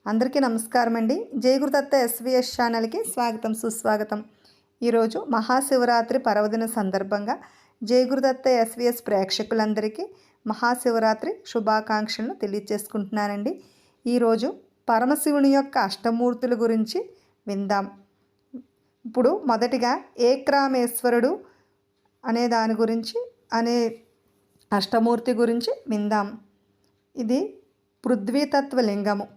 అందరికీ నమస్కారం అండి. జయగురుదత్త ఎస్విఎస్ ఛానల్కి స్వాగతం సుస్వాగతం. ఈరోజు మహాశివరాత్రి పర్వదిన సందర్భంగా జయగురుదత్త ఎస్విఎస్ ప్రేక్షకులందరికీ మహాశివరాత్రి శుభాకాంక్షలను తెలియజేసుకుంటున్నానండి. ఈరోజు పరమశివుని యొక్క అష్టమూర్తుల గురించి విందాం. ఇప్పుడు మొదటిగా ఏక్రామేశ్వరుడు అనే దాని గురించి అష్టమూర్తి గురించి విందాం. ఇది పృథ్వీతత్వ లింగము.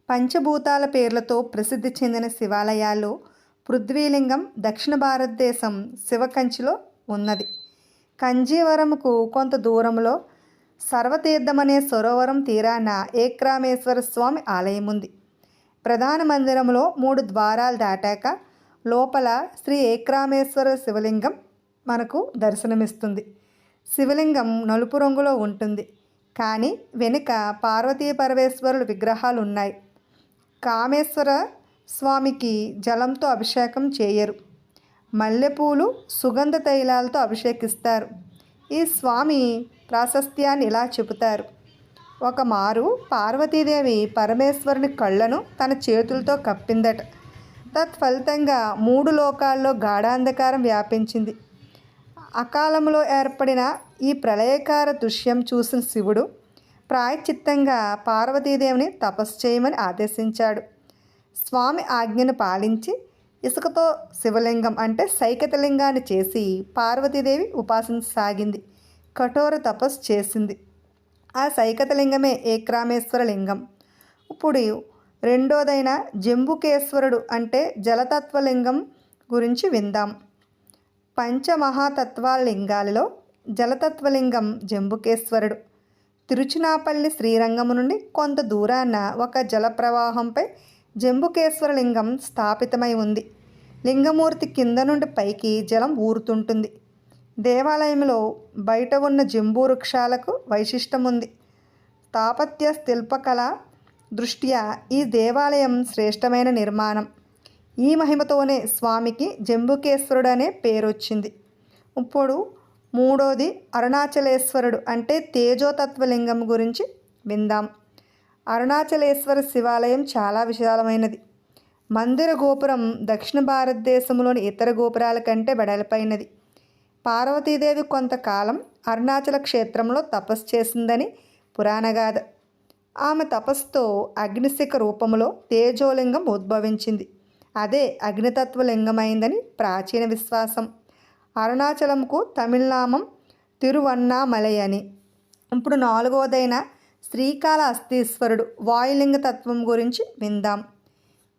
పంచభూతాల పేర్లతో ప్రసిద్ధి చెందిన శివాలయాల్లో పృథ్వీలింగం దక్షిణ భారతదేశం శివకంచిలో ఉన్నది. కంజీవరంకు కొంత దూరంలో సర్వతీర్థమనే సరోవరం తీరాన ఏక్రామేశ్వర స్వామి ఆలయం ఉంది. ప్రధాన మందిరంలో 3 ద్వారాలు దాటాక లోపల శ్రీ ఏక్రామేశ్వర శివలింగం మనకు దర్శనమిస్తుంది. శివలింగం నలుపు రంగులో ఉంటుంది, కానీ వెనుక పార్వతీ పరమేశ్వరుల విగ్రహాలు ఉన్నాయి. కామేశ్వర స్వామికి జలంతో అభిషేకం చేయరు, మల్లెపూలు సుగంధ తైలాలతో అభిషేకిస్తారు. ఈ స్వామి ప్రాశస్త్యాన్ని ఇలా చెబుతారు. ఒకమారు పార్వతీదేవి పరమేశ్వరుని కళ్ళను తన చేతులతో కప్పిందట. తత్ఫలితంగా 3 లోకాల్లో గాఢాంధకారం వ్యాపించింది. అకాలంలో ఏర్పడిన ఈ ప్రళయకార దృశ్యం చూసిన శివుడు ప్రాయశ్చిత్తంగా పార్వతీదేవిని తపస్సు చేయమని ఆదేశించాడు. స్వామి ఆజ్ఞను పాలించి ఇసుకతో శివలింగం అంటే సైకతలింగాన్ని చేసి పార్వతీదేవి ఉపాసించసాగింది. కఠోర తపస్సు చేసింది. ఆ సైకతలింగమే ఏక్రామేశ్వర లింగం. ఇప్పుడు రెండోదైన జంబుకేశ్వరుడు అంటే జలతత్వలింగం గురించి విందాం. పంచమహాతత్వాల లింగాలలో జలతత్వలింగం జంబుకేశ్వరుడు. తిరుచునాపల్లి శ్రీరంగము నుండి కొంత దూరాన ఒక జలప్రవాహంపై జంబుకేశ్వర లింగం స్థాపితమై ఉంది. లింగమూర్తి కింద నుండి పైకి జలం ఊరుతుంటుంది. దేవాలయంలో బయట ఉన్న జంబూ వృక్షాలకు వైశిష్టం ఉంది. స్థాపత్య శిల్పకళ దృష్ట్యా ఈ దేవాలయం శ్రేష్టమైన నిర్మాణం. ఈ మహిమతోనే స్వామికి జంబుకేశ్వరుడు అనే పేరు వచ్చింది. ఇప్పుడు మూడోది అరుణాచలేశ్వరుడు అంటే తేజోతత్వలింగం గురించి విందాం. అరుణాచలేశ్వర శివాలయం చాలా విశాలమైనది. మందిర గోపురం దక్షిణ భారతదేశంలోని ఇతర గోపురాల కంటే వెడల్పైనది. పార్వతీదేవి కొంతకాలం అరుణాచల క్షేత్రంలో తపస్సు చేసిందని పురాణగాథ. ఆమె తపస్సుతో అగ్నిశిఖ రూపంలో తేజోలింగం ఉద్భవించింది. అదే అగ్నితత్వలింగమైందని ప్రాచీన విశ్వాసం. అరుణాచలంకు తమిళనామం తిరువన్నామలై అని. ఇప్పుడు నాలుగవదైన శ్రీకాళహస్తీశ్వరుడు వాయులింగ తత్వం గురించి విందాం.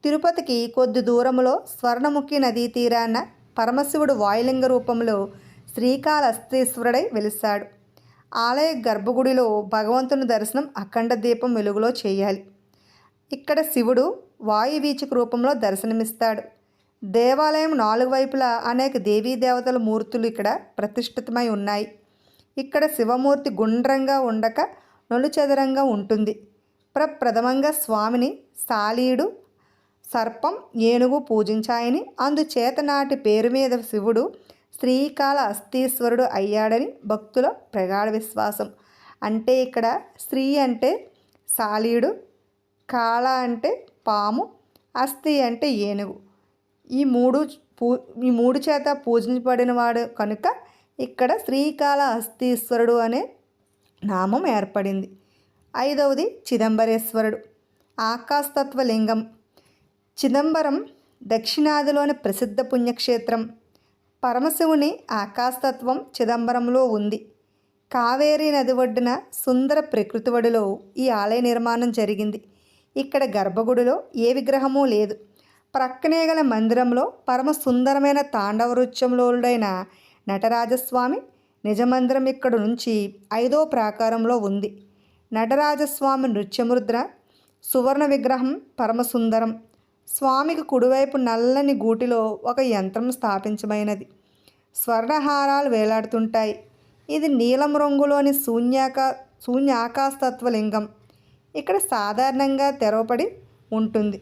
తిరుపతికి కొద్ది దూరంలో స్వర్ణముఖి నదీ తీరాన పరమశివుడు వాయులింగ రూపంలో శ్రీకాళహస్తీశ్వరుడై వెలిశాడు. ఆలయ గర్భగుడిలో భగవంతుని దర్శనం అఖండ దీపం వెలుగులో చేయాలి. ఇక్కడ శివుడు వాయువీచక రూపంలో దర్శనమిస్తాడు. దేవాలయం 4 వైపులా అనేక దేవీదేవతల మూర్తులు ఇక్కడ ప్రతిష్ఠితమై ఉన్నాయి. ఇక్కడ శివమూర్తి గుండ్రంగా ఉండక నలుచదరంగా ఉంటుంది. ప్రప్రథమంగా స్వామిని సాలీడు, సర్పం, ఏనుగు పూజించాయని, అందుచేత నాటి పేరు మీద శివుడు శ్రీకాళహస్తీశ్వరుడు అయ్యాడని భక్తుల ప్రగాఢ విశ్వాసం. అంటే ఇక్కడ శ్రీ అంటే సాలీడు, కాళ అంటే పాము, అస్థి అంటే ఏనుగు. ఈ మూడు చేత పూజించబడినవాడు కనుక ఇక్కడ శ్రీకాళహస్తీశ్వరుడు అనే నామం ఏర్పడింది. ఐదవది చిదంబరేశ్వరుడు ఆకాశతత్వ లింగం. చిదంబరం దక్షిణాదిలోని ప్రసిద్ధ పుణ్యక్షేత్రం. పరమశివుని ఆకాశతత్వం చిదంబరంలో ఉంది. కావేరీ నది ఒడ్డున సుందర ప్రకృతి ఒడిలో ఈ ఆలయ నిర్మాణం జరిగింది. ఇక్కడ గర్భగుడిలో ఏ విగ్రహమూ లేదు. ప్రక్కనే గల మందిరంలో పరమ సుందరమైన తాండవ నృత్యంలోడైన నటరాజస్వామి నిజమందిరం ఇక్కడ నుంచి 5వ ప్రాకారంలో ఉంది. నటరాజస్వామి నృత్యముద్ర సువర్ణ విగ్రహం పరమసుందరం. స్వామికి కుడివైపు నల్లని గూటిలో ఒక యంత్రం స్థాపించమైనది. స్వర్ణహారాలు వేలాడుతుంటాయి. ఇది నీలం రంగులోని శూన్యాకాశతత్వలింగం. ఇక్కడ సాధారణంగా తెరవబడి ఉంటుంది.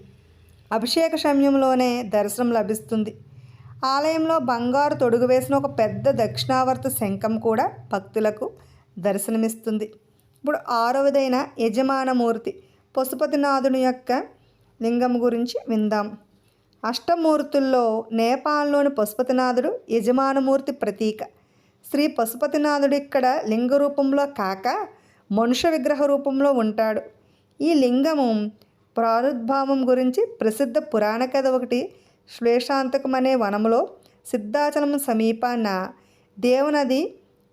అభిషేక సమయంలోనే దర్శనం లభిస్తుంది. ఆలయంలో బంగారు తొడుగు వేసిన ఒక పెద్ద దక్షిణావర్త శంఖం కూడా భక్తులకు దర్శనమిస్తుంది. ఇప్పుడు 6వదైన యజమానమూర్తి పశుపతినాథుని యొక్క లింగం గురించి విందాం. అష్టమూర్తుల్లో నేపాల్లోని పశుపతినాథుడు యజమానమూర్తి ప్రతీక. శ్రీ పశుపతినాథుడు ఇక్కడ లింగ రూపంలో కాక మనుష్య విగ్రహ రూపంలో ఉంటాడు. ఈ లింగము ప్రాదుర్భావం గురించి ప్రసిద్ధ పురాణ కథ ఒకటి. శ్లేషాంతకం అనే వనంలో సిద్ధాచలం సమీపాన దేవనది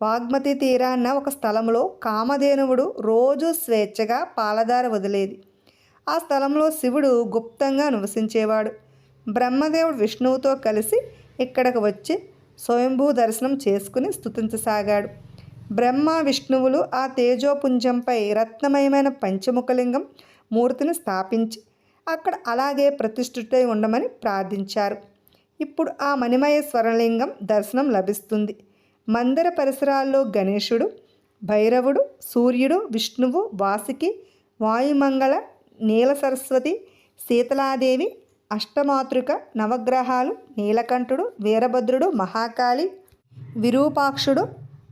వాగ్మతి తీరాన్న ఒక స్థలంలో కామధేనువుడు రోజు స్వేచ్ఛగా పాలధార వదిలేది. ఆ స్థలంలో శివుడు గుప్తంగా నివసించేవాడు. బ్రహ్మదేవుడు విష్ణువుతో కలిసి ఇక్కడికి వచ్చి స్వయంభూ దర్శనం చేసుకుని స్తుతించసాగాడు. బ్రహ్మ విష్ణువులు ఆ తేజోపుంజంపై రత్నమయమైన పంచముఖలింగం మూర్తిని స్థాపించి అక్కడ అలాగే ప్రతిష్ఠితై ఉండమని ప్రార్థించారు. ఇప్పుడు ఆ మణిమయ స్వరలింగం దర్శనం లభిస్తుంది. మందిర పరిసరాల్లో గణేశుడు, భైరవుడు, సూర్యుడు, విష్ణువు, వాసుకి, వాయుమంగళ, నీల సరస్వతి, శీతలాదేవి, అష్టమాతృక, నవగ్రహాలు, నీలకంఠుడు, వీరభద్రుడు, మహాకాళి, విరూపాక్షుడు,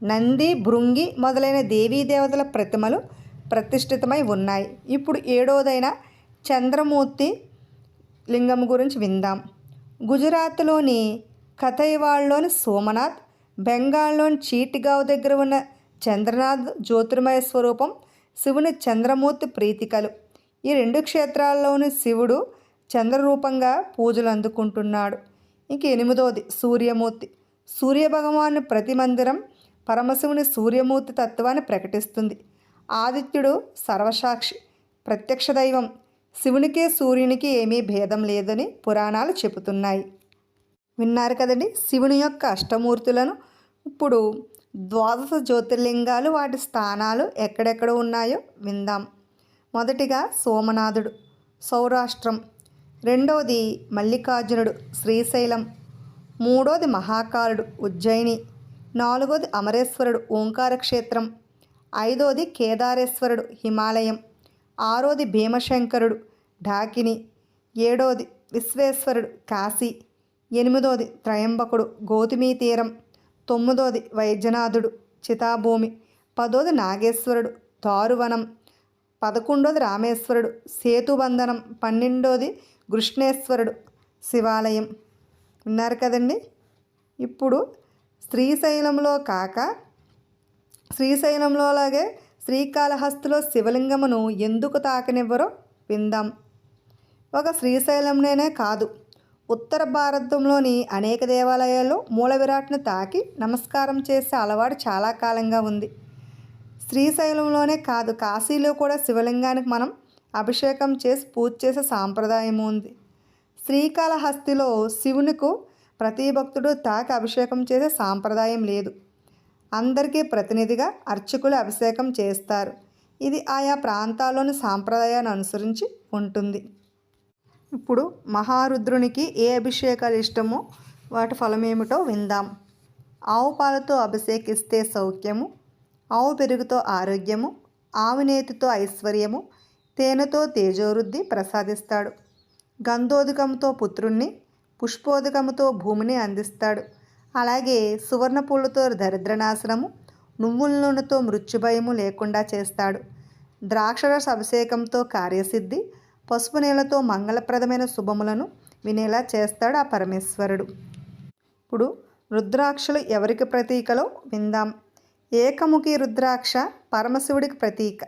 నంది, భృంగి మొదలైన దేవీదేవతల ప్రతిమలు ప్రతిష్ఠితమై ఉన్నాయి. ఇప్పుడు ఏడోదైన చంద్రమూర్తి లింగం గురించి విందాం. గుజరాత్లోని కథైవాడ్లోని సోమనాథ్, బెంగాల్లోని చీటిగావ్ దగ్గర ఉన్న చంద్రనాథ్ జ్యోతిర్మయ స్వరూపం శివుని చంద్రమూర్తి ప్రీతికలు. ఈ రెండు క్షేత్రాల్లోని శివుడు చంద్రరూపంగా పూజలు అందుకుంటున్నాడు. ఇంక ఎనిమిదోది సూర్యమూర్తి. సూర్యభగవాను ప్రతి మందిరం పరమశివుని సూర్యమూర్తి తత్వాన్ని ప్రకటిస్తుంది. ఆదిత్యుడు సర్వసాక్షి, ప్రత్యక్ష దైవం. శివునికి సూర్యునికి ఏమీ భేదం లేదని పురాణాలు చెబుతున్నాయి. విన్నారు కదండి శివుని యొక్క అష్టమూర్తులను. ఇప్పుడు ద్వాదశ జ్యోతిర్లింగాలు, వాటి స్థానాలు ఎక్కడెక్కడ ఉన్నాయో విందాం. మొదటిగా సోమనాథుడు, సౌరాష్ట్రం. రెండవది మల్లికార్జునుడు, శ్రీశైలం. మూడోది మహాకాలుడు, ఉజ్జయిని. నాలుగోది అమరేశ్వరుడు, ఓంకార క్షేత్రం. ఐదోది కేదారేశ్వరుడు, హిమాలయం. ఆరోది భీమశంకరుడు, ఢాకిని. ఏడోది విశ్వేశ్వరుడు, కాశీ. ఎనిమిదోది త్రయంబకుడు, గౌతమీ తీరం. తొమ్మిదోది వైద్యనాథుడు, చితాభూమి. పదోది నాగేశ్వరుడు, దారువనం. 11వది రామేశ్వరుడు, సేతుబంధనం. 12వది కృష్ణేశ్వరుడు, శివాలయం. విన్నారు కదండి. ఇప్పుడు శ్రీశైలంలో కాక శ్రీశైలంలోలాగే శ్రీకాళహస్తిలో శివలింగమును ఎందుకు తాకనివ్వరో విందాం. ఒక శ్రీశైలంలోనే కాదు, ఉత్తర భారతంలోని అనేక దేవాలయాల్లో మూల విరాట్ను తాకి నమస్కారం చేసే అలవాటు చాలా కాలంగా ఉంది. శ్రీశైలంలోనే కాదు, కాశీలో కూడా శివలింగానికి మనం అభిషేకం చేసి పూజ చేసే సాంప్రదాయం ఉంది. శ్రీకాళహస్తిలో శివునికు ప్రతి భక్తుడు తాకి అభిషేకం చేసే సాంప్రదాయం లేదు. అందరికీ ప్రతినిధిగా అర్చకులు అభిషేకం చేస్తారు. ఇది ఆయా ప్రాంతాల్లోని సాంప్రదాయాన్ని అనుసరించి ఉంటుంది. ఇప్పుడు మహారుద్రునికి ఏ అభిషేకాలు ఇష్టమో వాటి ఫలం ఏమిటో విందాం. ఆవు పాలతో అభిషేకిస్తే సౌఖ్యము, ఆవు పెరుగుతో ఆరోగ్యము, ఆవు నేతితో ఐశ్వర్యము, తేనెతో తేజోవృద్ధి ప్రసాదిస్తాడు. గంధోదకంతో పుత్రుణ్ణి, పుష్పోదకముతో భూమిని అందిస్తాడు. అలాగే సువర్ణ పూలతో దరిద్రనాశనము, నువ్వుల నూనెతో మృత్యుభయము లేకుండా చేస్తాడు. ద్రాక్షరస అభిషేకంతో కార్యసిద్ధి, పసుపు నీళ్లతో మంగళప్రదమైన శుభములను వినేలా చేస్తాడు ఆ పరమేశ్వరుడు. ఇప్పుడు రుద్రాక్షలు ఎవరికి ప్రతీకలో విందాం. ఏకముఖి రుద్రాక్ష పరమశివుడికి ప్రతీక.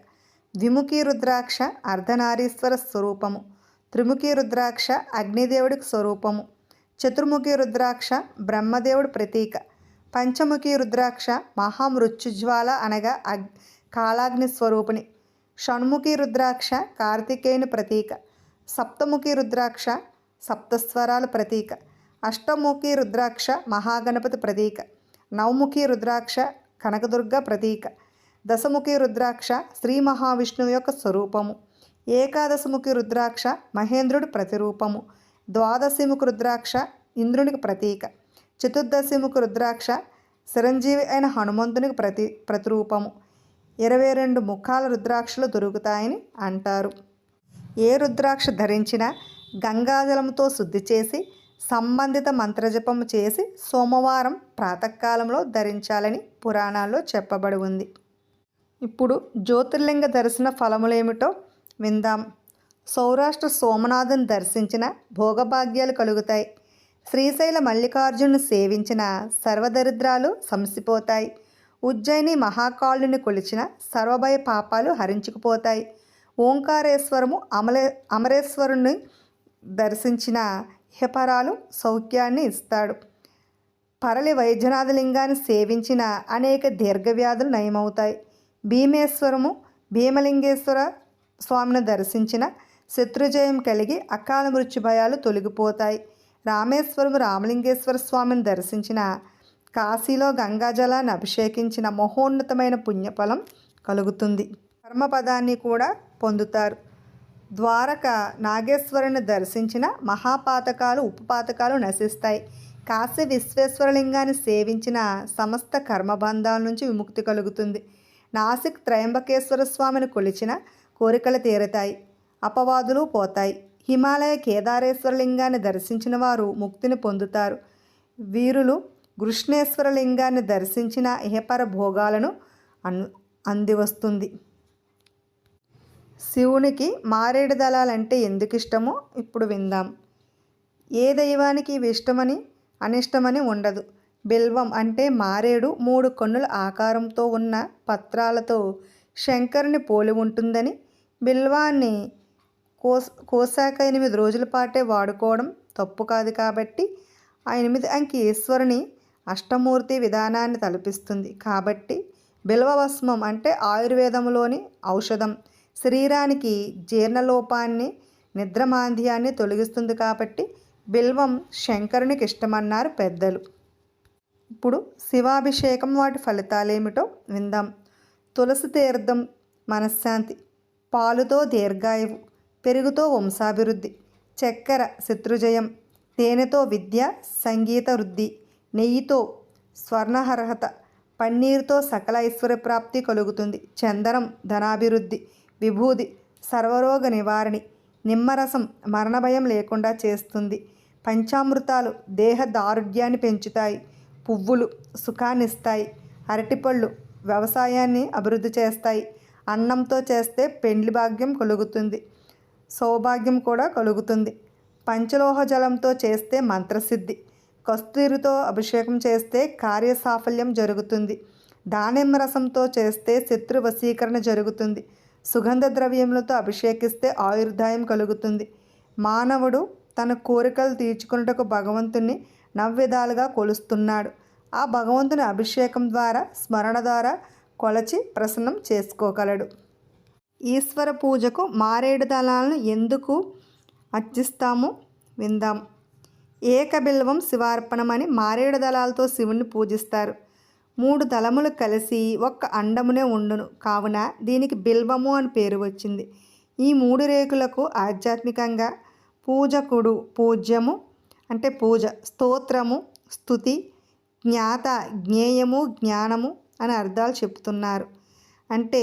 ద్విముఖి రుద్రాక్ష అర్ధనారీశ్వర స్వరూపము. త్రిముఖి రుద్రాక్ష అగ్నిదేవుడికి స్వరూపము. చతుర్ముఖి రుద్రాక్ష బ్రహ్మదేవుడి ప్రతీక. పంచముఖి రుద్రాక్ష మహామృత్యుజ్వాల అనగా కాలాగ్ని స్వరూపిణి. షణ్ముఖి రుద్రాక్ష కార్తికేయుని ప్రతీక. సప్తముఖి రుద్రాక్ష సప్తస్వరాల ప్రతీక. అష్టముఖి రుద్రాక్ష మహాగణపతి ప్రతీక. నవముఖి రుద్రాక్ష కనకదుర్గ ప్రతీక. దశముఖి రుద్రాక్ష శ్రీ మహావిష్ణువు యొక్క స్వరూపము. ఏకాదశముఖి రుద్రాక్ష మహేంద్రుడి ప్రతిరూపము. ద్వాదశిముఖి రుద్రాక్ష ఇంద్రునికి ప్రతీక. చతుర్దశిముఖి రుద్రాక్ష చిరంజీవి అయిన హనుమంతునికి ప్రతిరూపము. 22 ముఖాల రుద్రాక్షలు దొరుకుతాయని అంటారు. ఏ రుద్రాక్ష ధరించినా గంగాజలంతో శుద్ధి చేసి సంబంధిత మంత్రజపము చేసి సోమవారం ప్రాతకాలంలో ధరించాలని పురాణాల్లో చెప్పబడి ఉంది. ఇప్పుడు జ్యోతిర్లింగ దర్శన ఫలములేమిటో విందాం. సౌరాష్ట్ర సోమనాథుని దర్శించిన భోగభాగ్యాలు కలుగుతాయి. శ్రీశైల మల్లికార్జును సేవించిన సర్వదరిద్రాలు సంసిపోతాయి. ఉజ్జయిని మహాకాళుని కొలిచిన సర్వభయ పాపాలు హరించుకుపోతాయి. ఓంకారేశ్వరము అమరేశ్వరుని దర్శించిన ఇహపరాలు సౌఖ్యాన్ని ఇస్తాడు. పరలి వైద్యనాథలింగాన్ని సేవించిన అనేక దీర్ఘవ్యాధులు నయమవుతాయి. భీమేశ్వరము భీమలింగేశ్వర స్వామిని దర్శించిన శత్రుజయం కలిగి అకాల మృత్యు భయాలు తొలగిపోతాయి. రామేశ్వరము రామలింగేశ్వర స్వామిని దర్శించిన కాశీలో గంగాజలాన్ని అభిషేకించిన మహోన్నతమైన పుణ్యఫలం కలుగుతుంది. కర్మపదాన్ని కూడా పొందుతారు. ద్వారక నాగేశ్వరుని దర్శించిన మహాపాతకాలు ఉపపాతకాలు నశిస్తాయి. కాశీ విశ్వేశ్వరలింగాన్ని సేవించిన సమస్త కర్మబంధాల నుంచి విముక్తి కలుగుతుంది. నాసిక్ త్రయంబకేశ్వర స్వామిని కొలిచిన కోరికలు తీరుతాయి, అపవాదులు పోతాయి. హిమాలయ కేదారేశ్వరలింగాన్ని దర్శించిన వారు ముక్తిని పొందుతారు. వీరులు కృష్ణేశ్వరలింగాన్ని దర్శించిన ఇహపర భోగాలను అందివస్తుంది. శివునికి మారేడు దళాలంటే ఎందుకు ఇష్టమో ఇప్పుడు విందాం. ఏ దైవానికి ఇవి ఇష్టమని అనిష్టమని ఉండదు. బిల్వం అంటే మారేడు 3 కన్నుల ఆకారంతో ఉన్న పత్రాలతో శంకరుని పోలి ఉంటుందని, బిల్వాన్ని కోసాక 8 రోజుల పాటే వాడుకోవడం తప్పు కాదు కాబట్టి ఆ 8 అంకి ఈశ్వరుని అష్టమూర్తి విధానాన్ని తలపిస్తుంది. కాబట్టి బిల్వభస్మం అంటే ఆయుర్వేదంలోని ఔషధం. శరీరానికి జీర్ణలోపాన్ని నిద్రమాంద్యాన్ని తొలగిస్తుంది కాబట్టి బిల్వం శంకరునికి ఇష్టమన్నారు పెద్దలు. ఇప్పుడు శివాభిషేకం వాటి ఫలితాలేమిటో విందాం. తులసి తీర్థం మనశ్శాంతి, పాలుతో దీర్ఘాయువు, పెరుగుతో వంశాభివృద్ధి, చక్కెర శత్రుజయం, తేనెతో విద్య సంగీత వృద్ధి, నెయ్యితో స్వర్ణహర్హత, పన్నీరుతో సకల ఐశ్వర్యప్రాప్తి కలుగుతుంది. చందనం ధనాభివృద్ధి, విభూది సర్వరోగ నివారణి, నిమ్మరసం మరణభయం లేకుండా చేస్తుంది. పంచామృతాలు దేహ దారుఢ్యాన్ని పెంచుతాయి. పువ్వులు సుఖాన్నిస్తాయి. అరటిపళ్ళు వ్యవసాయాన్ని అభివృద్ధి చేస్తాయి. అన్నంతో చేస్తే పెండ్లి భాగ్యం కలుగుతుంది, సౌభాగ్యం కూడా కలుగుతుంది. పంచలోహ జలంతో చేస్తే మంత్రసిద్ధి, కస్తూరితో అభిషేకం చేస్తే కార్యసాఫల్యం జరుగుతుంది. దానిమ్మ రసంతో చేస్తే శత్రు వశీకరణ జరుగుతుంది. సుగంధ ద్రవ్యములతో అభిషేకిస్తే ఆయుర్దాయం కలుగుతుంది. మానవుడు తన కోరికలు తీర్చుకున్నటకు భగవంతుని నవ్విధాలుగా కొలుస్తున్నాడు. ఆ భగవంతుని అభిషేకం ద్వారా స్మరణ ద్వారా కొలచి ప్రసన్నం చేసుకోగలడు. ఈశ్వర పూజకు మారేడు దళాలను ఎందుకు అర్చిస్తామో విందాం. ఏకబిల్వం శివార్పణమని మారేడు దళాలతో శివుణ్ణి పూజిస్తారు. 3 దళములు కలిసి ఒక్క అండమునే ఉండును కావున దీనికి బిల్వము అని పేరు వచ్చింది. ఈ 3 రేకులకు ఆధ్యాత్మికంగా పూజకుడు పూజ్యము అంటే పూజ, స్తోత్రము స్తుతి, జ్ఞాత జ్ఞేయము జ్ఞానము అని అర్థాలు చెప్తున్నారు. అంటే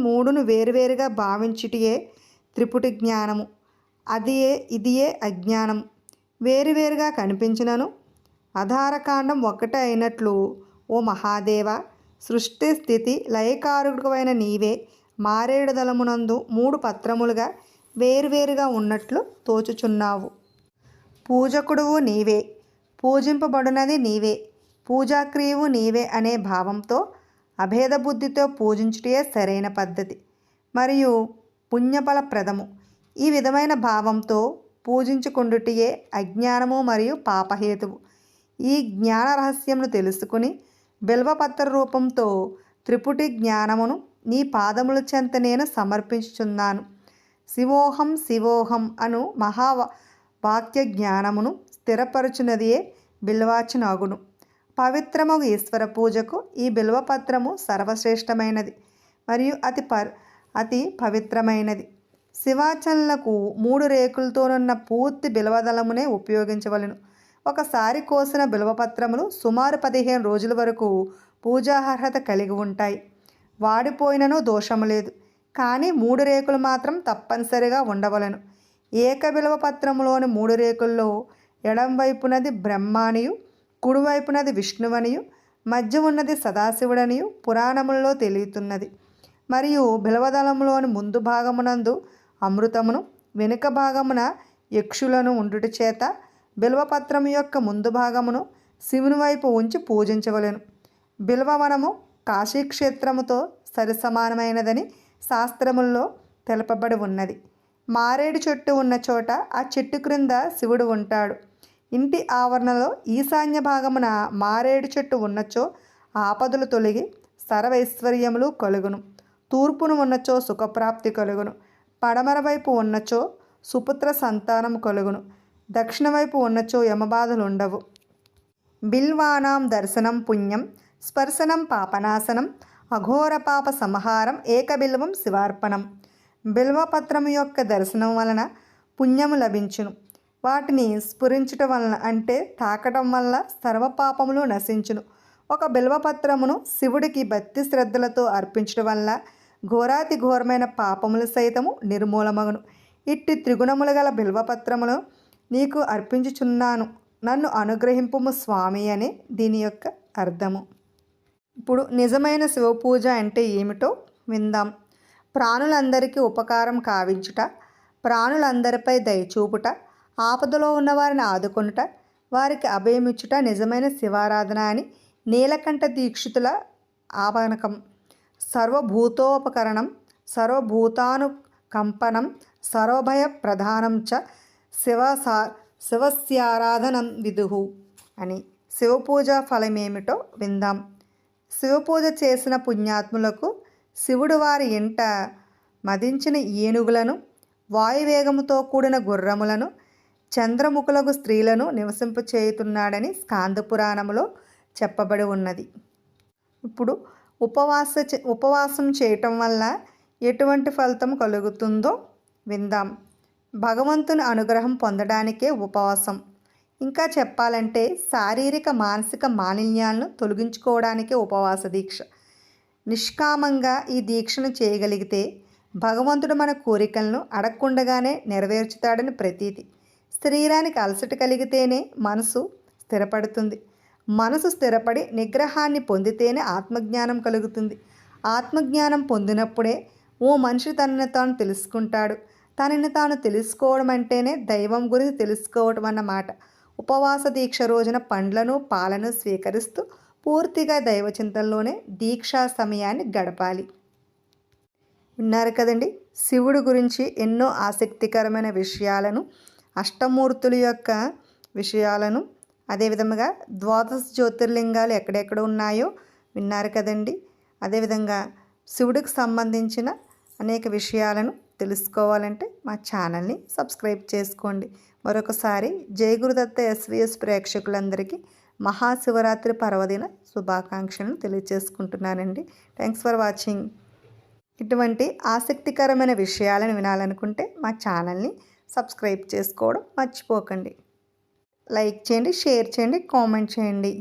మూడును వేరువేరుగా భావించుటయే త్రిపుటి జ్ఞానము. ఇదియే అజ్ఞానము. వేరువేరుగా కనిపించినను ఆధారకాండం ఒక్కటే అయినట్లు ఓ మహాదేవ, సృష్టి స్థితి లయకారకుడైన నీవే మారేడు దళమునందు 3 పత్రములుగా వేరువేరుగా ఉన్నట్లు తోచుచున్నావు. పూజకుడువు నీవే, పూజింపబడునది నీవే, పూజాక్రియవు నీవే అనే భావంతో అభేద బుద్ధితో పూజించుటే సరైన పద్ధతి మరియు పుణ్యఫలప్రదము. ఈ విధమైన భావంతో పూజించుకుండుటయే అజ్ఞానము మరియు పాపహేతువు. ఈ జ్ఞాన రహస్యమును తెలుసుకుని బిల్వపత్ర రూపంతో త్రిపుటి జ్ఞానమును నీ పాదముల చెంత నేను సమర్పించుచున్నాను. శివోహం శివోహం అను మహావాక్య జ్ఞానమును స్థిరపరచునదియే బిల్వార్చనాగును. పవిత్రమగు ఈశ్వర పూజకు ఈ బిల్వపత్రము సర్వశ్రేష్టమైనది మరియు అతి పవిత్రమైనది. శివార్చనలకు 3 రేకులతోనున్న పూర్తి బిల్వదళమునే ఉపయోగించవలను. ఒకసారి కోసిన బిల్వపత్రములు సుమారు 15 రోజుల వరకు పూజార్హత కలిగి ఉంటాయి. వాడిపోయినను దోషము లేదు. కానీ 3 రేకులు మాత్రం తప్పనిసరిగా ఉండవలను. ఏక బిల్వపత్రములోని 3 రేకుల్లో ఎడంవైపునది బ్రహ్మానియు, కుడివైపునది విష్ణువనియు, మధ్య ఉన్నది సదాశివుడనియు పురాణములలో తెలియతున్నది. మరియు బిల్వదళములోని ముందు భాగమునందు అమృతమును వెనుక భాగమున యక్షులను ఉండుట చేత బిల్వపత్రము యొక్క ముందు భాగమును శివుని వైపు ఉంచి పూజించవలెను. బిల్వవనము కాశీక్షేత్రముతో సరిసమానమైనదని శాస్త్రముల్లో తెలపబడి ఉన్నది. మారేడు చెట్టు ఉన్న చోట ఆ చెట్టు క్రింద శివుడు ఉంటాడు. ఇంటి ఆవరణలో ఈశాన్య భాగమున మారేడు చెట్టు ఉన్నచో ఆపదలు తొలగి సర్వైశ్వర్యములు కలుగును. తూర్పును ఉన్నచో సుఖప్రాప్తి కలుగును. పడమర వైపు ఉన్నచో సుపుత్ర సంతానం కలుగును. దక్షిణ వైపు ఉన్నచో యమబాధలు ఉండవు. బిల్వానాం దర్శనం పుణ్యం స్పర్శనం పాపనాశనం అఘోర పాప సంహారం ఏకబిల్వం శివార్పణం. బిల్వపత్రము యొక్క దర్శనం వలన పుణ్యము లభించును. వాటిని స్ఫురించుట వలన అంటే తాకటం వల్ల సర్వపాపములు నశించును. ఒక బిల్వపత్రమును శివుడికి భక్తి శ్రద్ధలతో అర్పించడం వల్ల ఘోరాతి ఘోరమైన పాపములు సైతము నిర్మూలమగును. ఇట్టి త్రిగుణములు గల బిల్వపత్రమును నీకు అర్పించుచున్నాను, నన్ను అనుగ్రహింపుము స్వామి అని దీని యొక్క అర్థము. ఇప్పుడు నిజమైన శివపూజ అంటే ఏమిటో విందాం. ప్రాణులందరికీ ఉపకారం కావించుట, ప్రాణులందరిపై దయచూపుట, ఆపదలో ఉన్నవారిని ఆదుకొనుట, వారికి అభయమిచ్చుట నిజమైన శివారాధన అని నీలకంఠ దీక్షితుల ఆవనకం. సర్వభూతోపకరణం సర్వభూతానుకంపనం సర్వభయ ప్రధానం చ శివస్యారాధనం విదుహు అని. శివపూజ ఫలమేమిటో విందాం. శివపూజ చేసిన పుణ్యాత్ములకు శివుడు వారి ఇంట మదించిన ఏనుగులను, వాయువేగముతో కూడిన గుర్రములను, చంద్రముఖులకు స్త్రీలను నివసింపచేయుతున్నాడని స్కాందపురాణములో చెప్పబడి ఉన్నది. ఇప్పుడు ఉపవాసం చేయటం వల్ల ఎటువంటి ఫలితం కలుగుతుందో విందాం. భగవంతుని అనుగ్రహం పొందడానికే ఉపవాసం. ఇంకా చెప్పాలంటే శారీరక మానసిక మాలిన్యాలను తొలగించుకోవడానికే ఉపవాస దీక్ష. నిష్కామంగా ఈ దీక్షను చేయగలిగితే భగవంతుడు మన కోరికలను అడగకుండగానే నెరవేర్చుతాడని ప్రతీతి. శరీరానికి అలసట కలిగితేనే మనసు స్థిరపడుతుంది. మనసు స్థిరపడి నిగ్రహాన్ని పొందితేనే ఆత్మజ్ఞానం కలుగుతుంది. ఆత్మజ్ఞానం పొందినప్పుడే ఓ మనిషి తనని తాను తెలుసుకుంటాడు. తనని తాను తెలుసుకోవడం అంటేనే దైవం గురించి తెలుసుకోవడం అన్నమాట. ఉపవాస దీక్ష రోజున పండ్లను పాలను స్వీకరిస్తూ పూర్తిగా దైవచింతనలోనే దీక్షా సమయాన్ని గడపాలి. విన్నారు కదండి, శివుడు గురించి ఎన్నో ఆసక్తికరమైన విషయాలను, అష్టమూర్తుల యొక్క విషయాలను, అదేవిధంగా ద్వాదశ జ్యోతిర్లింగాలు ఎక్కడెక్కడ ఉన్నాయో విన్నారు కదండి. అదేవిధంగా శివుడికి సంబంధించిన అనేక విషయాలను తెలుసుకోవాలంటే మా ఛానల్ని సబ్స్క్రైబ్ చేసుకోండి. మరొకసారి జై గురుదత్త ఎస్విఎస్ ప్రేక్షకులందరికీ మహాశివరాత్రి పర్వదిన శుభాకాంక్షలను తెలియజేసుకుంటున్నానండి. Thanks for watching. ఇటువంటి ఆసక్తికరమైన విషయాలను వినాలనుకుంటే మా ఛానల్ని సబ్స్క్రైబ్ చేసుకోవడం మర్చిపోకండి. లైక్ చేయండి, షేర్ చేయండి, కామెంట్ చేయండి.